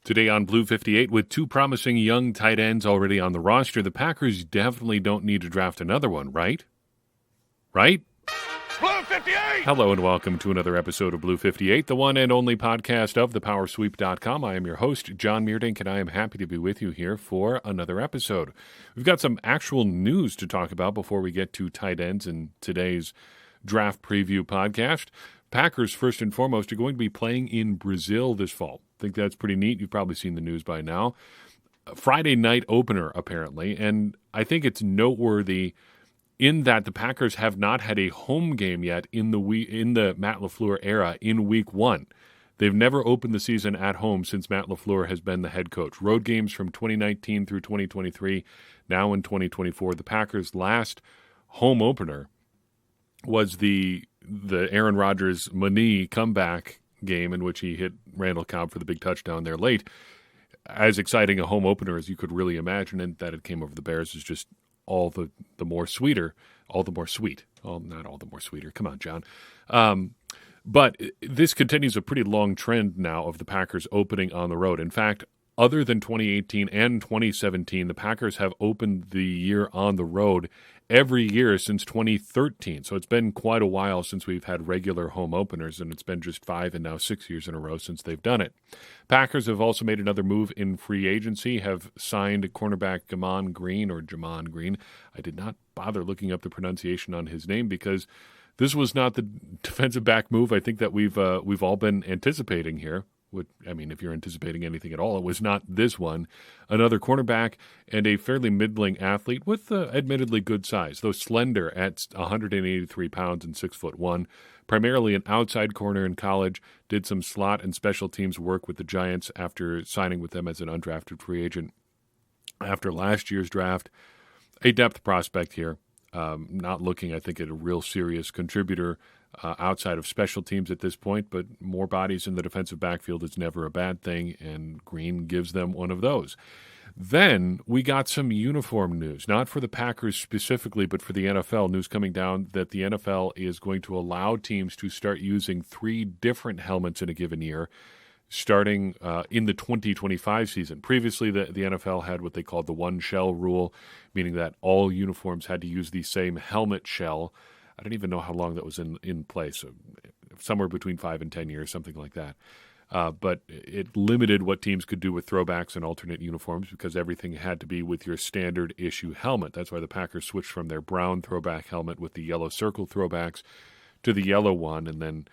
Today on Blue 58, with two promising young tight ends already on the roster, the Packers definitely don't need to draft another one, right? Right? Blue 58! Hello and welcome to another episode of Blue 58, the one and only podcast of thepowersweep.com. I am your host, John Meerdink, and I am happy to be with you here for another episode. We've got some actual news to talk about before we get to tight ends in today's draft preview podcast. Packers, first and foremost, are going to be playing in Brazil this fall. I think that's pretty neat. You've probably seen the news by now. A Friday night opener, apparently, and I think it's noteworthy in that the Packers have not had a home game yet in the Matt LaFleur era in Week 1. They've never opened the season at home since Matt LaFleur has been the head coach. Road games from 2019 through 2023, now in 2024. The Packers' last home opener was the Aaron Rodgers Mani comeback game in which he hit Randall Cobb for the big touchdown there late. As exciting a home opener as you could really imagine, and that it came over the Bears is just all the more sweeter, all the more sweet. Oh, not all the more sweeter. Come on, John. But this continues a pretty long trend now of the Packers opening on the road. In fact, other than 2018 and 2017, the Packers have opened the year on the road every year since 2013. So it's been quite a while since we've had regular home openers, and it's been just 5 and now 6 years in a row since they've done it. Packers have also made another move in free agency, have signed cornerback Jamon Green. I did not bother looking up the pronunciation on his name because this was not the defensive back move I think that we've all been anticipating here. If you're anticipating anything at all, it was not this one. Another cornerback and a fairly middling athlete with admittedly good size, though slender at 183 pounds and 6'1", primarily an outside corner in college, did some slot and special teams work with the Giants after signing with them as an undrafted free agent after last year's draft. A depth prospect here, not looking, I think, at a real serious contributor outside of special teams at this point, but more bodies in the defensive backfield is never a bad thing, and Green gives them one of those. Then we got some uniform news, not for the Packers specifically, but for the NFL. News coming down that the NFL is going to allow teams to start using 3 different helmets in a given year, starting in the 2025 season. Previously, the NFL had what they called the one shell rule, meaning that all uniforms had to use the same helmet shell. I don't even know how long that was in place, somewhere between 5 and 10 years, something like that. But it limited what teams could do with throwbacks and alternate uniforms because everything had to be with your standard issue helmet. That's why the Packers switched from their brown throwback helmet with the yellow circle throwbacks to the yellow one, and then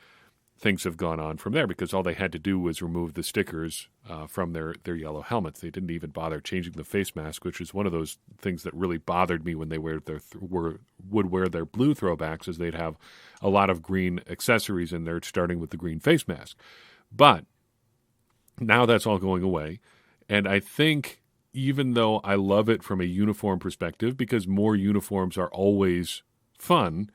things have gone on from there because all they had to do was remove the stickers from their yellow helmets. They didn't even bother changing the face mask, which is one of those things that really bothered me when they would wear their blue throwbacks, as they'd have a lot of green accessories in there, starting with the green face mask. But now that's all going away, and I think even though I love it from a uniform perspective, because more uniforms are always fun,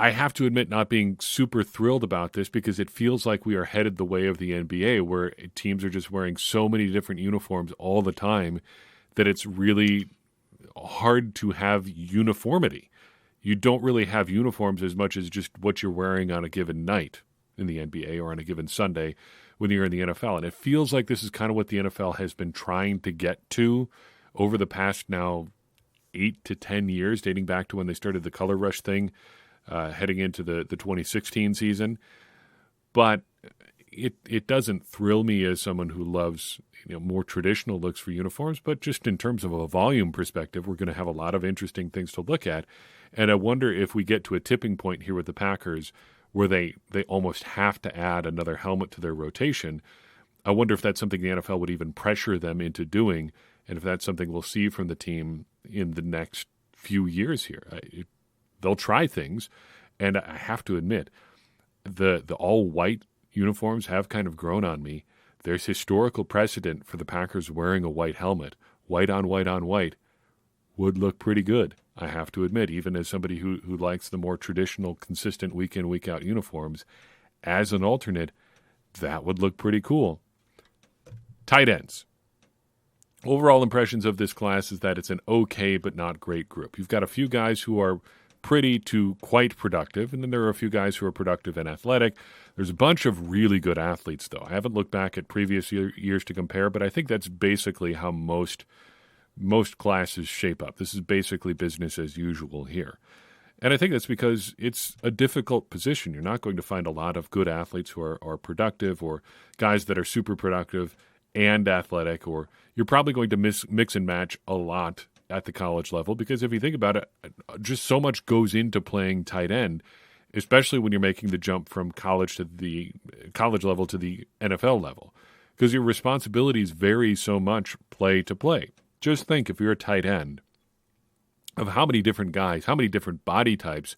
I have to admit not being super thrilled about this because it feels like we are headed the way of the NBA, where teams are just wearing so many different uniforms all the time that it's really hard to have uniformity. You don't really have uniforms as much as just what you're wearing on a given night in the NBA or on a given Sunday when you're in the NFL. And it feels like this is kind of what the NFL has been trying to get to over the past now 8 to 10 years, dating back to when they started the color rush thing. Heading into the 2016 season. But it doesn't thrill me as someone who loves more traditional looks for uniforms, but just in terms of a volume perspective, we're going to have a lot of interesting things to look at. And I wonder if we get to a tipping point here with the Packers where they almost have to add another helmet to their rotation. I wonder if that's something the NFL would even pressure them into doing, and if that's something we'll see from the team in the next few years here. They'll try things, and I have to admit, the all-white uniforms have kind of grown on me. There's historical precedent for the Packers wearing a white helmet. White on white on white would look pretty good, I have to admit, even as somebody who likes the more traditional, consistent week-in, week-out uniforms. As an alternate, that would look pretty cool. Tight ends. Overall impressions of this class is that it's an okay but not great group. You've got a few guys who are pretty to quite productive. And then there are a few guys who are productive and athletic. There's a bunch of really good athletes, though. I haven't looked back at previous years to compare, but I think that's basically how most classes shape up. This is basically business as usual here. And I think that's because it's a difficult position. You're not going to find a lot of good athletes who are productive, or guys that are super productive and athletic, or you're probably going to mix and match a lot at the college level, because if you think about it, just so much goes into playing tight end, especially when you're making the jump from college level to the NFL level, because your responsibilities vary so much play to play. Just think, if you're a tight end, of how many different guys, how many different body types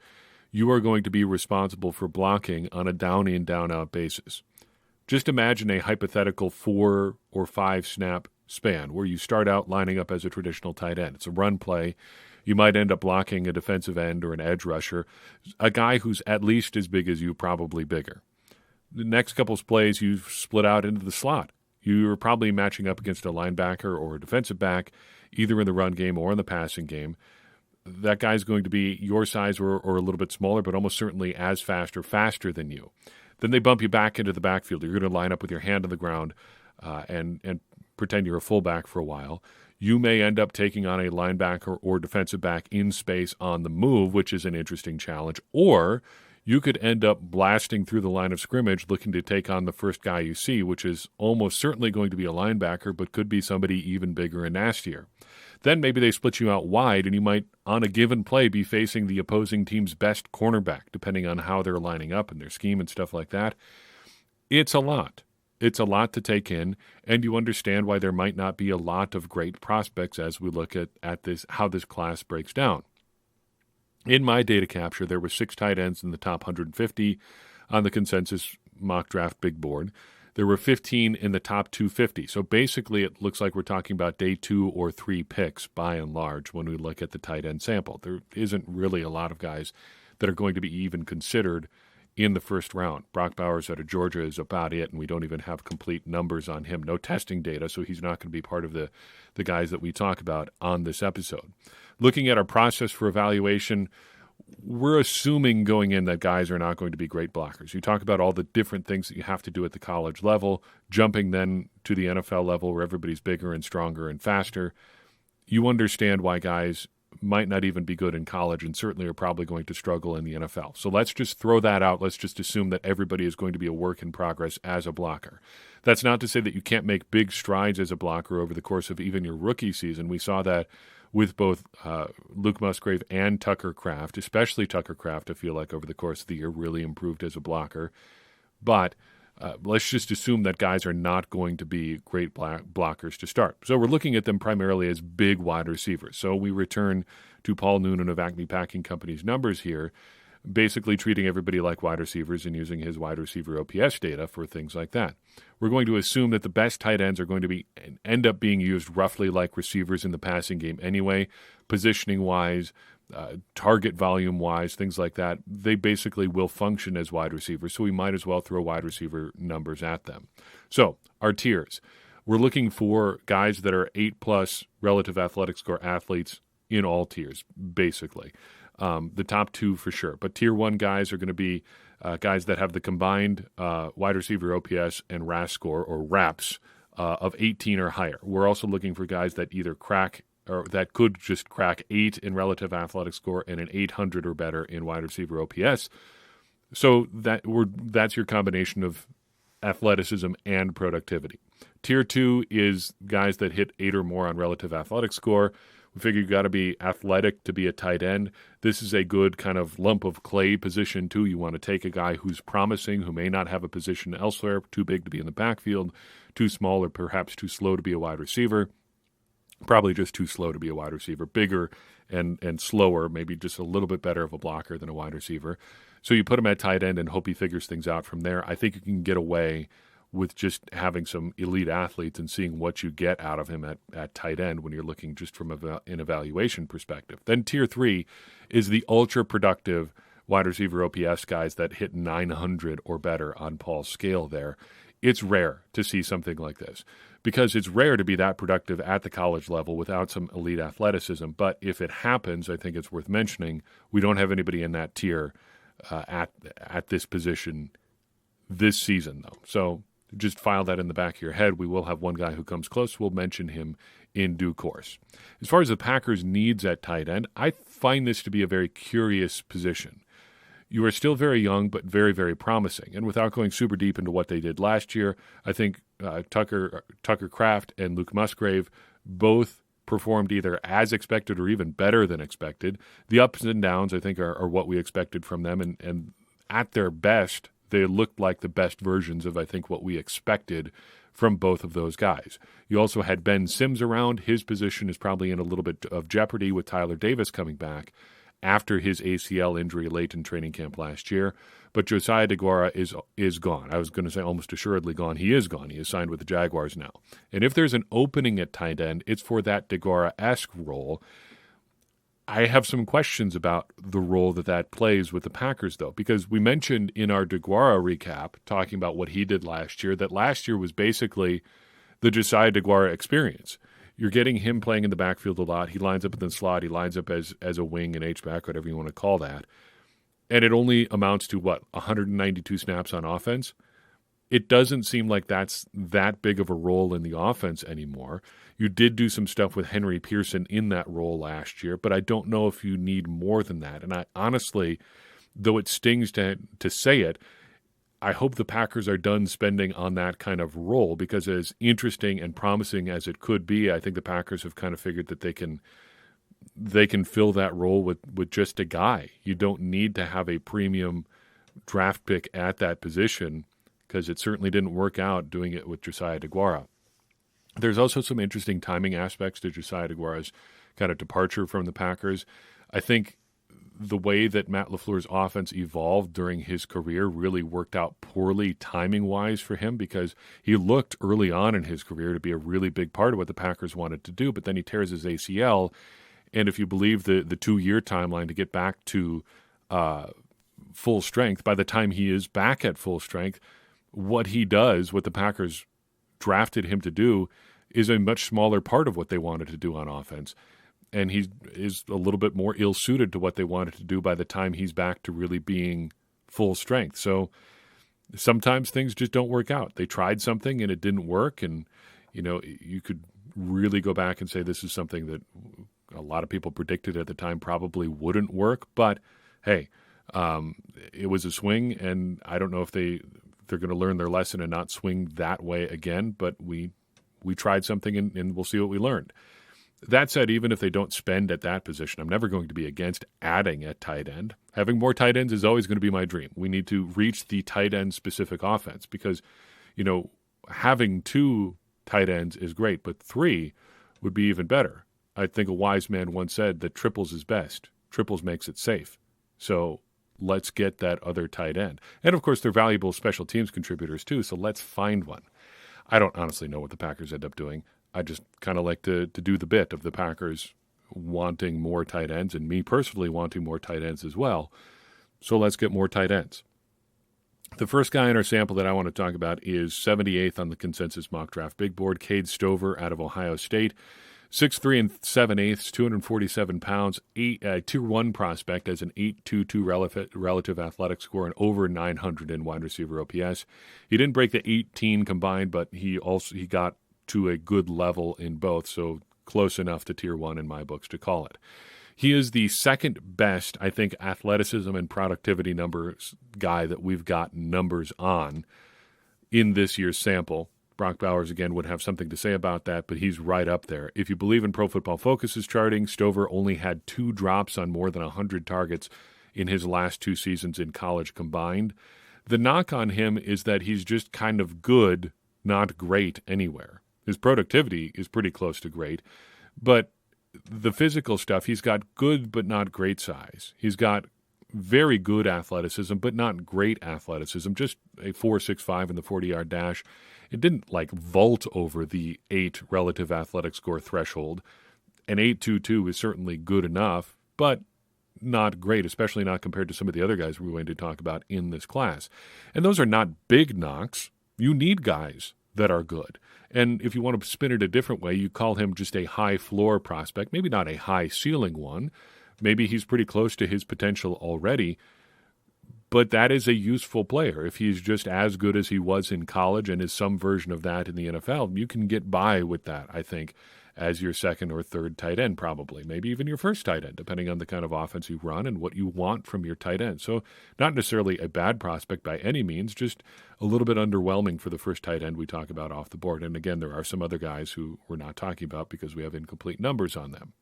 you are going to be responsible for blocking on a down-in, down-out basis. Just imagine a hypothetical 4 or 5 snap span where you start out lining up as a traditional tight end. It's a run play. You might end up blocking a defensive end or an edge rusher, a guy who's at least as big as you, probably bigger. The next couple of plays, you split out into the slot. You're probably matching up against a linebacker or a defensive back, either in the run game or in the passing game. That guy's going to be your size or a little bit smaller, but almost certainly as fast or faster than you. Then they bump you back into the backfield. You're going to line up with your hand on the ground and pretend you're a fullback for a while. You may end up taking on a linebacker or defensive back in space on the move, which is an interesting challenge. Or you could end up blasting through the line of scrimmage looking to take on the first guy you see, which is almost certainly going to be a linebacker, but could be somebody even bigger and nastier. Then maybe they split you out wide, and you might, on a given play, be facing the opposing team's best cornerback, depending on how they're lining up and their scheme and stuff like that. It's a lot. It's a lot to take in, and you understand why there might not be a lot of great prospects as we look at this, how this class breaks down. In my data capture, there were 6 tight ends in the top 150 on the consensus mock draft big board. There were 15 in the top 250. So basically, it looks like we're talking about day 2 or 3 picks by and large when we look at the tight end sample. There isn't really a lot of guys that are going to be even considered in the first round. Brock Bowers out of Georgia is about it, and we don't even have complete numbers on him. No testing data, so he's not going to be part of the guys that we talk about on this episode. Looking at our process for evaluation, we're assuming going in that guys are not going to be great blockers. You talk about all the different things that you have to do at the college level, jumping then to the NFL level where everybody's bigger and stronger and faster. You understand why guys might not even be good in college and certainly are probably going to struggle in the NFL. So let's just throw that out. Let's just assume that everybody is going to be a work in progress as a blocker. That's not to say that you can't make big strides as a blocker over the course of even your rookie season. We saw that with both Luke Musgrave and Tucker Kraft, especially Tucker Kraft, I feel like over the course of the year really improved as a blocker. But let's just assume that guys are not going to be great blockers to start. So we're looking at them primarily as big wide receivers. So we return to Paul Noonan of Acme Packing Company's numbers here, basically treating everybody like wide receivers and using his wide receiver OPS data for things like that. We're going to assume that the best tight ends are going to end up being used roughly like receivers in the passing game anyway, positioning-wise, target volume-wise, things like that. They basically will function as wide receivers, so we might as well throw wide receiver numbers at them. So our tiers. We're looking for guys that are 8+ relative athletic score athletes in all tiers, basically. The top 2 for sure. But Tier 1 guys are going to be guys that have the combined wide receiver OPS and RAS score, or RAPS, of 18 or higher. We're also looking for guys that either crack or that could just crack 8 in relative athletic score and an 800 or better in wide receiver OPS. So that's your combination of athleticism and productivity. Tier 2 is guys that hit 8 or more on relative athletic score. We figure you've got to be athletic to be a tight end. This is a good kind of lump of clay position, too. You want to take a guy who's promising, who may not have a position elsewhere, too big to be in the backfield, too small or perhaps too slow to be a wide receiver. Probably just too slow to be a wide receiver. Bigger and slower, maybe just a little bit better of a blocker than a wide receiver. So you put him at tight end and hope he figures things out from there. I think you can get away with just having some elite athletes and seeing what you get out of him at tight end when you're looking just from an evaluation perspective. Then Tier 3 is the ultra-productive wide receiver OPS guys that hit 900 or better on Paul's scale there it's rare to see something like this because it's rare to be that productive at the college level without some elite athleticism. But if it happens, I think it's worth mentioning. We don't have anybody in that tier at this position this season, though. So just file that in the back of your head. We will have one guy who comes close. We'll mention him in due course. As far as the Packers' needs at tight end, I find this to be a very curious position. You are still very young, but very, very promising. And without going super deep into what they did last year, I think Tucker Kraft and Luke Musgrave both performed either as expected or even better than expected. The ups and downs, I think, are what we expected from them. And at their best, they looked like the best versions of, I think, what we expected from both of those guys. You also had Ben Sims around. His position is probably in a little bit of jeopardy with Tyler Davis coming back after his ACL injury late in training camp last year. But Josiah DeGuara is gone. I was going to say almost assuredly gone. He is gone. He is signed with the Jaguars now. And if there's an opening at tight end, it's for that DeGuara-esque role. I have some questions about the role that plays with the Packers, though, because we mentioned in our DeGuara recap, talking about what he did last year, that last year was basically the Josiah DeGuara experience. You're getting him playing in the backfield a lot. He lines up in the slot. He lines up as a wing, an H-back, whatever you want to call that. And it only amounts to, 192 snaps on offense? It doesn't seem like that's that big of a role in the offense anymore. You did do some stuff with Henry Pearson in that role last year, but I don't know if you need more than that. And I honestly, though it stings to say it, I hope the Packers are done spending on that kind of role, because as interesting and promising as it could be, I think the Packers have kind of figured that they can fill that role with just a guy. You don't need to have a premium draft pick at that position, because it certainly didn't work out doing it with Josiah DeGuara. There's also some interesting timing aspects to Josiah DeGuara's kind of departure from the Packers. I think the way that Matt LaFleur's offense evolved during his career really worked out poorly timing-wise for him, because he looked early on in his career to be a really big part of what the Packers wanted to do, but then he tears his ACL, and if you believe the 2-year timeline to get back to full strength, by the time he is back at full strength, what he does, what the Packers drafted him to do, is a much smaller part of what they wanted to do on offense. And he is a little bit more ill-suited to what they wanted to do by the time he's back to really being full strength. So sometimes things just don't work out. They tried something and it didn't work, and you could really go back and say this is something that a lot of people predicted at the time probably wouldn't work. But hey, it was a swing, and I don't know if they're going to learn their lesson and not swing that way again, but we tried something and we'll see what we learned. That said, even if they don't spend at that position, I'm never going to be against adding at tight end. Having more tight ends is always going to be my dream. We need to reach the tight end specific offense, because, having 2 tight ends is great, but 3 would be even better. I think a wise man once said that triples is best. Triples makes it safe. So let's get that other tight end. And of course, they're valuable special teams contributors too, so let's find one. I don't honestly know what the Packers end up doing. I just kind of like to do the bit of the Packers wanting more tight ends, and me personally wanting more tight ends as well. So let's get more tight ends. The first guy in our sample that I want to talk about is 78th on the consensus mock draft big board, Cade Stover out of Ohio State. 6'3 7/8", 247 pounds, Tier 1 prospect, as an 8.22 relative athletic score and over 900 in wide receiver OPS. He didn't break the 18 combined, but he got to a good level in both, so close enough to Tier 1 in my books to call it. He is the second best, I think, athleticism and productivity numbers guy that we've got numbers on in this year's sample. Brock Bowers, again, would have something to say about that, but he's right up there. If you believe in Pro Football Focus's charting, Stover only had 2 drops on more than 100 targets in his last 2 seasons in college combined. The knock on him is that he's just kind of good, not great anywhere. His productivity is pretty close to great, but the physical stuff, he's got good but not great size. He's got very good athleticism, but not great athleticism, just a 4.65 in the 40-yard dash. It didn't vault over the 8 relative athletic score threshold. An 8.22 is certainly good enough, but not great, especially not compared to some of the other guys we're going to talk about in this class. And those are not big knocks. You need guys that are good. And if you want to spin it a different way, you call him just a high floor prospect, maybe not a high ceiling one. Maybe he's pretty close to his potential already, but that is a useful player. If he's just as good as he was in college and is some version of that in the NFL, you can get by with that, I think, as your second or third tight end probably, maybe even your first tight end, depending on the kind of offense you run and what you want from your tight end. So not necessarily a bad prospect by any means, just a little bit underwhelming for the first tight end we talk about off the board. And again, there are some other guys who we're not talking about because we have incomplete numbers on them.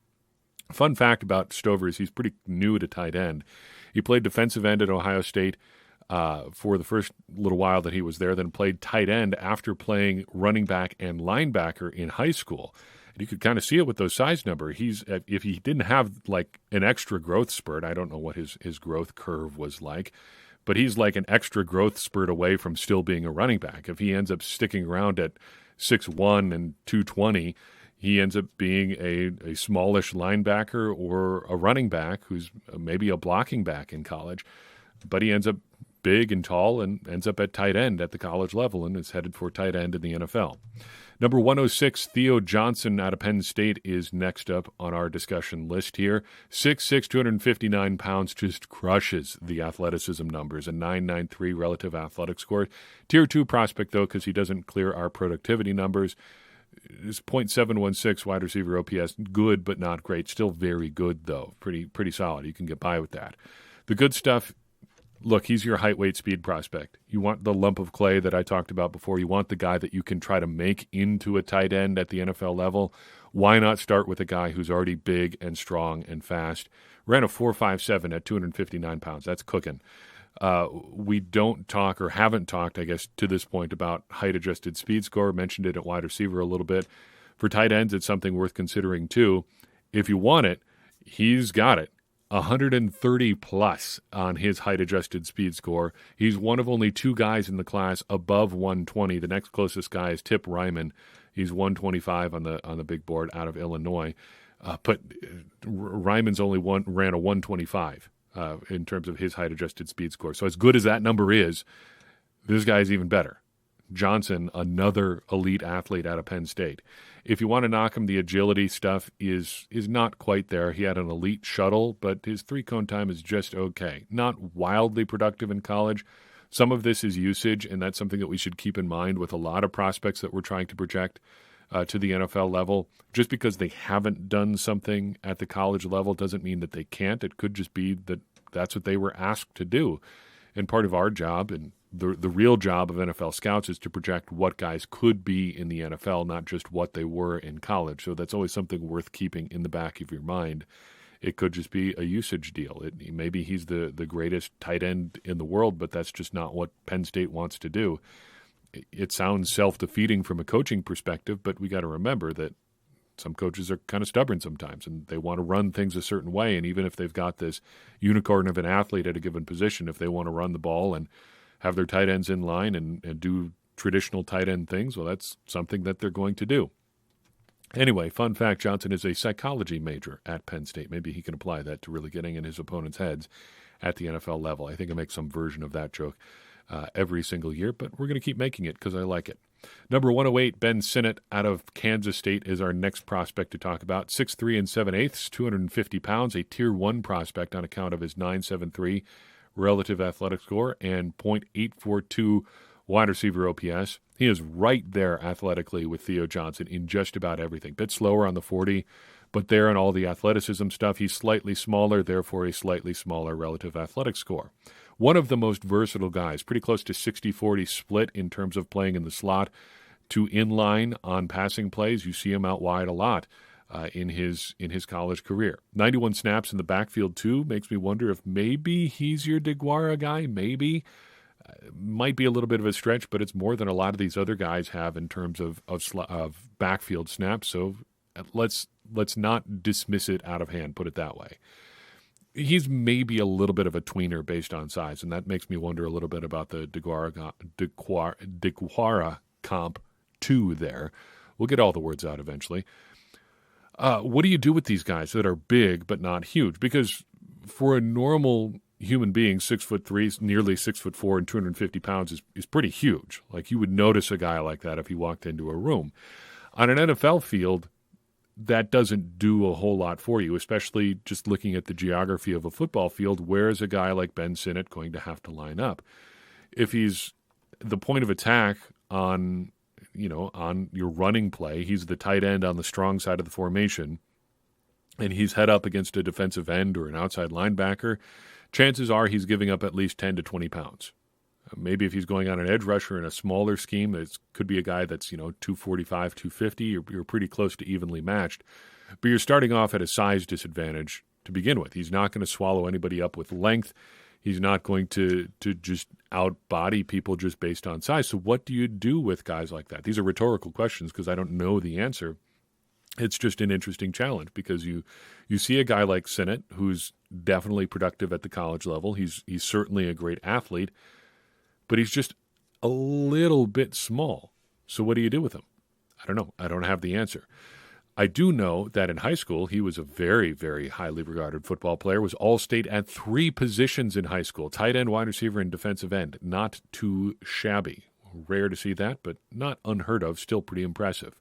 Fun fact about Stover is he's pretty new to tight end. He played defensive end at Ohio State for the first little while that he was there, then played tight end after playing running back and linebacker in high school. And you could kind of see it with those size numbers. If he didn't have like an extra growth spurt, I don't know what his growth curve was like, but he's like an extra growth spurt away from still being a running back. If he ends up sticking around at 6'1" and 220, he ends up being a smallish linebacker or a running back who's maybe a blocking back in college, but he ends up big and tall and ends up at tight end at the college level and is headed for tight end in the NFL. Number 106, Theo Johnson out of Penn State is next up on our discussion list here. 6'6", 259 pounds, just crushes the athleticism numbers, a 9.93 relative athletic score. Tier 2 prospect, though, because he doesn't clear our productivity numbers. His .716 wide receiver OPS, good but not great. Still very good, though. Pretty solid. You can get by with that. The good stuff, look, he's your height, weight, speed prospect. You want the lump of clay that I talked about before. You want the guy that you can try to make into a tight end at the NFL level. Why not start with a guy who's already big and strong and fast? Ran a 4.57 at 259 pounds. That's cooking. We don't talk or haven't talked, I guess, to this point about height-adjusted speed score. Mentioned it at wide receiver a little bit. For tight ends, it's something worth considering too. If you want it, he's got it. 130 plus on his height-adjusted speed score. He's one of only two guys in the class above 120. The next closest guy is Tip Ryman. He's 125 on the big board out of Illinois. But Ryman's only ran a 125. In terms of his height-adjusted speed score. So as good as that number is, this guy's even better. Johnson, another elite athlete out of Penn State. If you want to knock him, the agility stuff is not quite there. He had an elite shuttle, but his three-cone time is just okay. Not wildly productive in college. Some of this is usage, and that's something that we should keep in mind with a lot of prospects that we're trying to project to the NFL level. Just because they haven't done something at the college level doesn't mean that they can't. It could just be that that's what they were asked to do. And part of our job and the real job of NFL scouts is to project what guys could be in the NFL, not just what they were in college. So that's always something worth keeping in the back of your mind. It could just be a usage deal. Maybe he's the greatest tight end in the world, but that's just not what Penn State wants to do. It sounds self-defeating from a coaching perspective, but we got to remember that some coaches are kind of stubborn sometimes, and they want to run things a certain way. And even if they've got this unicorn of an athlete at a given position, if they want to run the ball and have their tight ends in line and do traditional tight end things, well, that's something that they're going to do. Anyway, fun fact, Johnson is a psychology major at Penn State. Maybe he can apply that to really getting in his opponent's heads at the NFL level. I think I make some version of that joke every single year, but we're going to keep making it because I like it. Number 108, Ben Sinnott out of Kansas State is our next prospect to talk about. 6'3" and 7/8", 250 pounds, a Tier 1 prospect on account of his 9.73 relative athletic score and .842 wide receiver OPS. He is right there athletically with Theo Johnson in just about everything. Bit slower on the 40, but there in all the athleticism stuff, he's slightly smaller, therefore a slightly smaller relative athletic score. One of the most versatile guys, pretty close to 60-40 split in terms of playing in the slot to inline on passing plays. You see him out wide a lot in his college career. 91 snaps in the backfield, too. Makes me wonder if maybe he's your DeGuara guy. Maybe. Might be a little bit of a stretch, but it's more than a lot of these other guys have in terms of backfield snaps. So let's not dismiss it out of hand, put it that way. He's maybe a little bit of a tweener based on size, and that makes me wonder a little bit about the DeGuara comp too there. We'll get all the words out eventually. What do you do with these guys that are big but not huge? Because for a normal human being, 6'3", nearly 6'4", and 250 pounds is pretty huge. Like, you would notice a guy like that if he walked into a room. On an NFL field, that doesn't do a whole lot for you, especially just looking at the geography of a football field. Where is a guy like Ben Sinnott going to have to line up? If he's the point of attack on your running play, he's the tight end on the strong side of the formation, and he's head up against a defensive end or an outside linebacker, chances are he's giving up at least 10 to 20 pounds. Maybe if he's going on an edge rusher in a smaller scheme, it could be a guy that's 245, 250. You're pretty close to evenly matched. But you're starting off at a size disadvantage to begin with. He's not going to swallow anybody up with length. He's not going to just outbody people just based on size. So what do you do with guys like that? These are rhetorical questions because I don't know the answer. It's just an interesting challenge because you see a guy like Sinnott who's definitely productive at the college level. He's certainly a great athlete, but he's just a little bit small. So what do you do with him? I don't know. I don't have the answer. I do know that in high school, he was a very, very highly regarded football player, was all-state at 3 positions in high school, tight end, wide receiver, and defensive end. Not too shabby. Rare to see that, but not unheard of, still pretty impressive.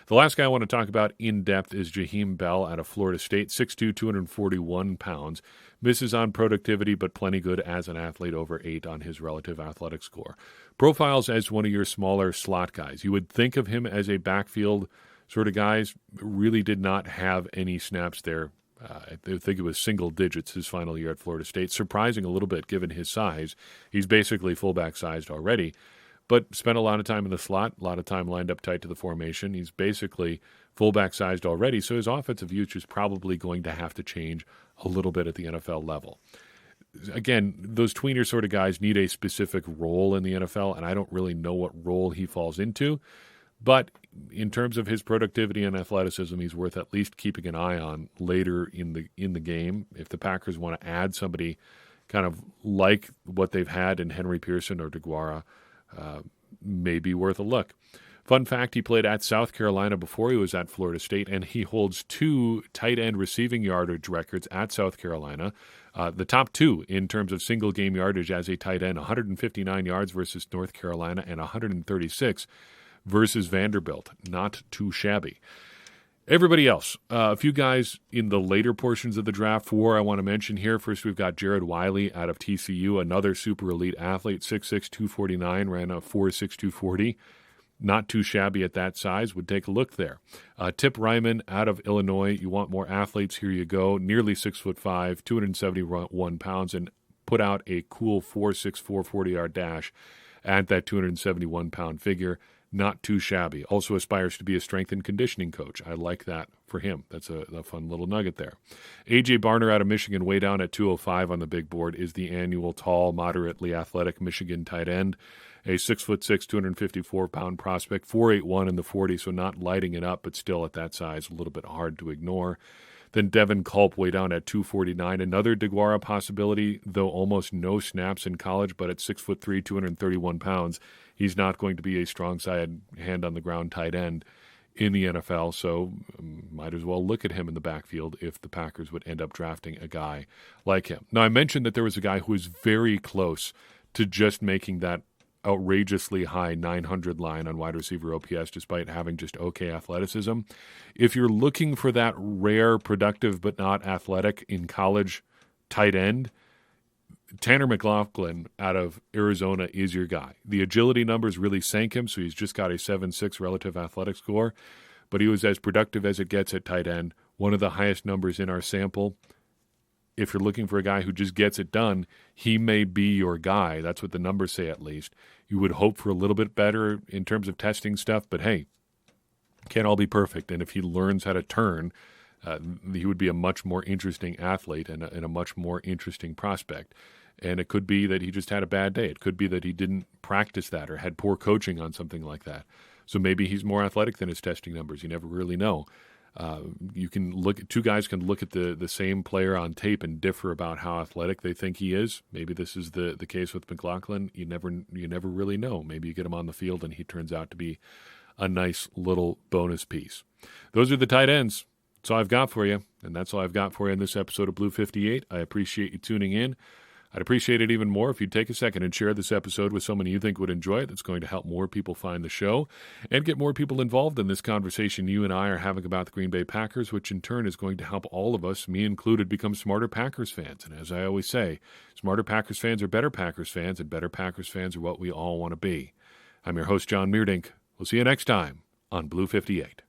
The last guy I want to talk about in depth is Jaheim Bell out of Florida State, 6'2", 241 pounds. Misses on productivity, but plenty good as an athlete, over 8 on his relative athletic score. Profiles as one of your smaller slot guys. You would think of him as a backfield sort of guys. Really did not have any snaps there. I think it was single digits his final year at Florida State. Surprising a little bit given his size. He's basically fullback sized already. But spent a lot of time in the slot, a lot of time lined up tight to the formation. He's basically fullback-sized already, so his offensive use is probably going to have to change a little bit at the NFL level. Again, those tweener sort of guys need a specific role in the NFL, and I don't really know what role he falls into. But in terms of his productivity and athleticism, he's worth at least keeping an eye on later in the game. If the Packers want to add somebody kind of like what they've had in Henry Pearson or DeGuara, may be worth a look. Fun fact, he played at South Carolina before he was at Florida State, and he holds 2 tight end receiving yardage records at South Carolina. The top 2 in terms of single game yardage as a tight end, 159 yards versus North Carolina and 136 versus Vanderbilt. Not too shabby. Everybody else, a few guys in the later portions of the draft, 4 I want to mention here. First, we've got Jared Wiley out of TCU, another super elite athlete, 6'6", 249, ran a 4.6, 240. Not too shabby at that size. Would take a look there. Tip Ryman out of Illinois. You want more athletes? Here you go. Nearly 6'5", 271 pounds, and put out a cool 4.6, 40-yard dash at that 271-pound figure. Not too shabby. Also aspires to be a strength and conditioning coach. I like that for him. That's a fun little nugget there. A.J. Barner out of Michigan, way down at 205 on the big board, is the annual tall, moderately athletic Michigan tight end. A 6'6", 254-pound prospect, 4.81 in the 40, so not lighting it up, but still at that size, a little bit hard to ignore. Then Devin Culp way down at 249. Another DeGuara possibility, though almost no snaps in college, but at 6'3", 231 pounds, he's not going to be a strong side, hand on the ground tight end in the NFL, so might as well look at him in the backfield if the Packers would end up drafting a guy like him. Now, I mentioned that there was a guy who was very close to just making that outrageously high 900 line on wide receiver OPS despite having just okay athleticism. If you're looking for that rare, productive, but not athletic in college tight end, Tanner McLaughlin out of Arizona is your guy. The agility numbers really sank him, so he's just got a 7.6 relative athletic score, but he was as productive as it gets at tight end, one of the highest numbers in our sample. If you're looking for a guy who just gets it done, he may be your guy. That's what the numbers say, at least. You would hope for a little bit better in terms of testing stuff, but hey, can't all be perfect. And if he learns how to turn, he would be a much more interesting athlete and a much more interesting prospect. And it could be that he just had a bad day. It could be that he didn't practice that or had poor coaching on something like that. So maybe he's more athletic than his testing numbers. You never really know. You can look. 2 guys can look at the same player on tape and differ about how athletic they think he is. Maybe this is the case with McLaughlin. You never really know. Maybe you get him on the field and he turns out to be a nice little bonus piece. Those are the tight ends. That's all I've got for you, and that's all I've got for you in this episode of Blue 58. I appreciate you tuning in. I'd appreciate it even more if you'd take a second and share this episode with someone you think would enjoy it. That's going to help more people find the show and get more people involved in this conversation you and I are having about the Green Bay Packers, which in turn is going to help all of us, me included, become smarter Packers fans. And as I always say, smarter Packers fans are better Packers fans, and better Packers fans are what we all want to be. I'm your host, John Meerdink. We'll see you next time on Blue 58.